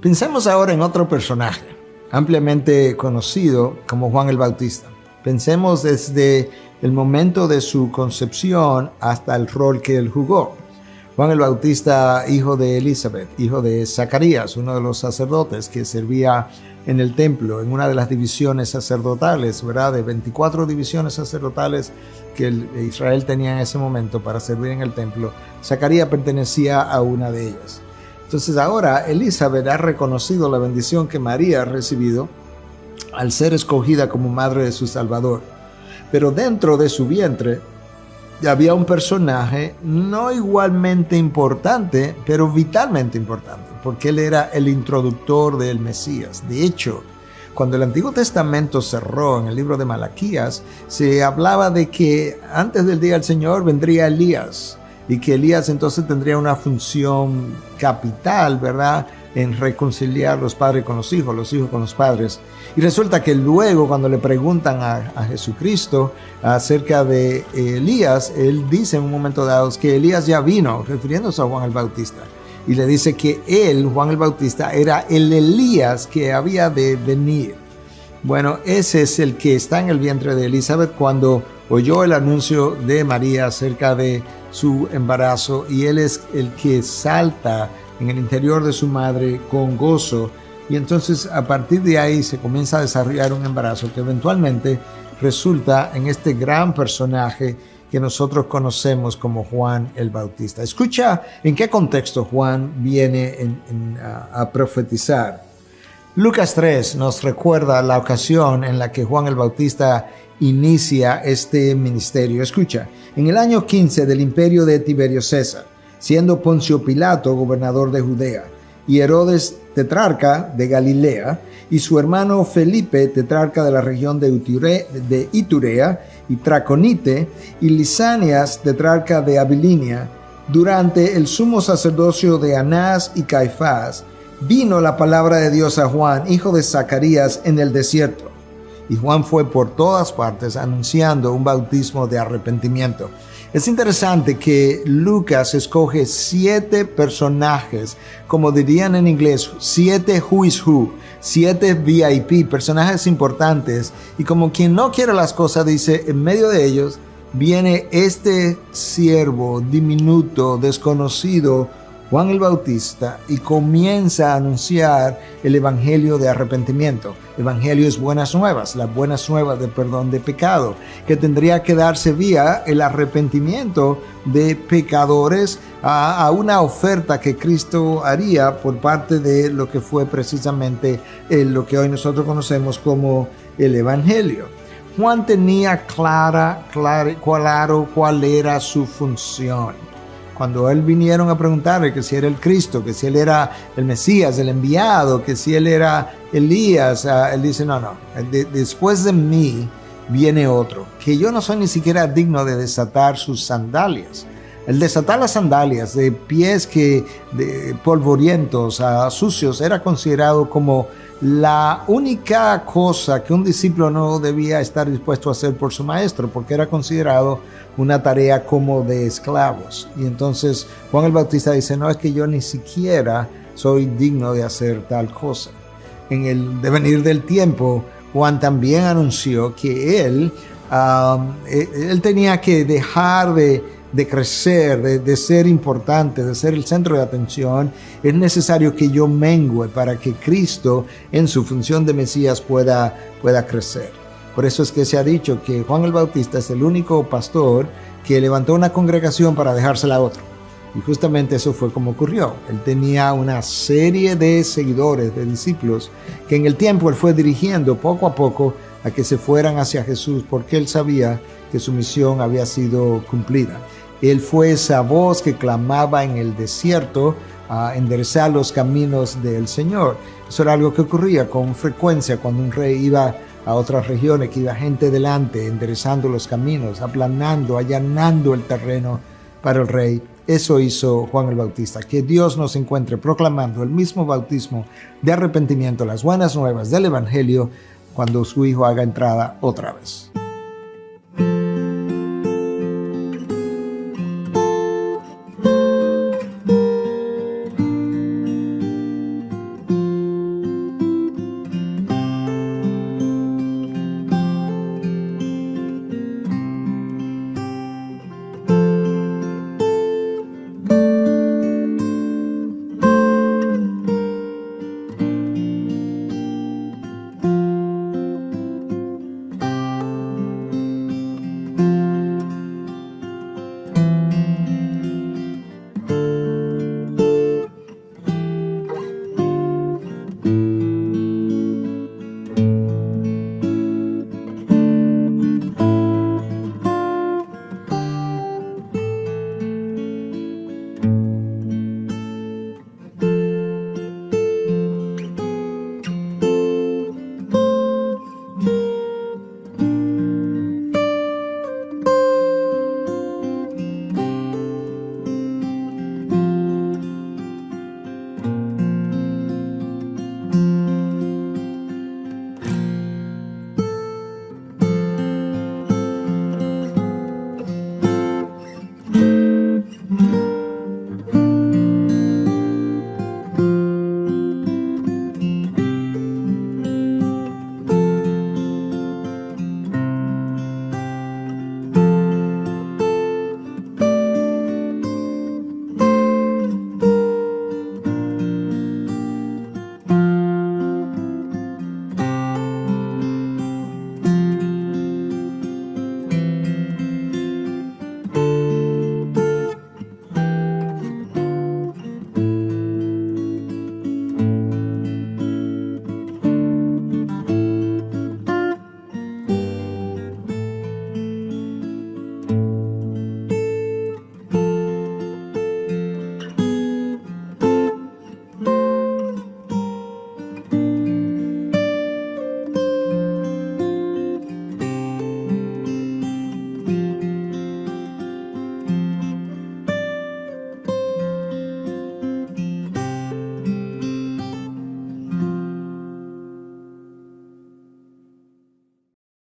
Pensemos ahora en otro personaje, ampliamente conocido como Juan el Bautista. Pensemos desde el momento de su concepción hasta el rol que él jugó. Juan el Bautista, hijo de Elizabeth, hijo de Zacarías, uno de los sacerdotes que servía en el templo, en una de las divisiones sacerdotales, ¿verdad? De 24 divisiones sacerdotales que Israel tenía en ese momento para servir en el templo, Zacarías pertenecía a una de ellas. Entonces ahora Elizabeth ha reconocido la bendición que María ha recibido al ser escogida como madre de su Salvador. Pero dentro de su vientre había un personaje no igualmente importante, pero vitalmente importante, porque él era el introductor del Mesías. De hecho, cuando el Antiguo Testamento cerró en el libro de Malaquías, se hablaba de que antes del día del Señor vendría Elías, y que Elías entonces tendría una función capital, ¿verdad?, en reconciliar los padres con los hijos con los padres. Y resulta que luego, cuando le preguntan a Jesucristo acerca de Elías, él dice en un momento dado que Elías ya vino, refiriéndose a Juan el Bautista, y le dice que él, Juan el Bautista, era el Elías que había de venir. Bueno, ese es el que está en el vientre de Elizabeth cuando oyó el anuncio de María acerca de su embarazo, y él es el que salta en el interior de su madre con gozo, y entonces a partir de ahí se comienza a desarrollar un embarazo que eventualmente resulta en este gran personaje que nosotros conocemos como Juan el Bautista. Escucha en qué contexto Juan viene a profetizar. Lucas 3 nos recuerda la ocasión en la que Juan el Bautista inicia este ministerio. Escucha, en el año 15 del imperio de Tiberio César, siendo Poncio Pilato gobernador de Judea, y Herodes tetrarca de Galilea, y su hermano Felipe tetrarca de la región de Iturea y Traconite, y Lisanias tetrarca de Abilinia, durante el sumo sacerdocio de Anás y Caifás, vino la palabra de Dios a Juan, hijo de Zacarías, en el desierto. Y Juan fue por todas partes anunciando un bautismo de arrepentimiento. Es interesante que Lucas escoge 7 personajes, como dirían en inglés, 7 who is who, 7 VIP, personajes importantes, y como quien no quiere las cosas dice, en medio de ellos viene este siervo diminuto, desconocido, Juan el Bautista, y comienza a anunciar el evangelio de arrepentimiento. Evangelio es buenas nuevas, las buenas nuevas de perdón de pecado, que tendría que darse vía el arrepentimiento de pecadores a una oferta que Cristo haría por parte de lo que fue precisamente lo que hoy nosotros conocemos como el evangelio. Juan tenía claro cuál era su función. Cuando él vinieron a preguntarle que si era el Cristo, que si él era el Mesías, el enviado, que si él era Elías, él dice, no, después de mí viene otro, que yo no soy ni siquiera digno de desatar sus sandalias. El desatar las sandalias de pies de polvorientos, sucios, era considerado como la única cosa que un discípulo no debía estar dispuesto a hacer por su maestro, porque era considerado una tarea como de esclavos. Y entonces Juan el Bautista dice, no, es que yo ni siquiera soy digno de hacer tal cosa. En el devenir del tiempo, Juan también anunció que él tenía que dejar de crecer, de ser importante, de ser el centro de atención. Es necesario que yo mengüe para que Cristo en su función de Mesías pueda crecer. Por eso es que se ha dicho que Juan el Bautista es el único pastor que levantó una congregación para dejársela a otro. Y justamente eso fue como ocurrió. Él tenía una serie de seguidores, de discípulos, que en el tiempo él fue dirigiendo poco a poco a que se fueran hacia Jesús, porque él sabía que su misión había sido cumplida. Él fue esa voz que clamaba en el desierto a enderezar los caminos del Señor. Eso era algo que ocurría con frecuencia cuando un rey iba a otras regiones, que iba gente delante, enderezando los caminos, aplanando, allanando el terreno para el rey. Eso hizo Juan el Bautista. Que Dios nos encuentre proclamando el mismo bautismo de arrepentimiento, las buenas nuevas del evangelio, cuando su Hijo haga entrada otra vez.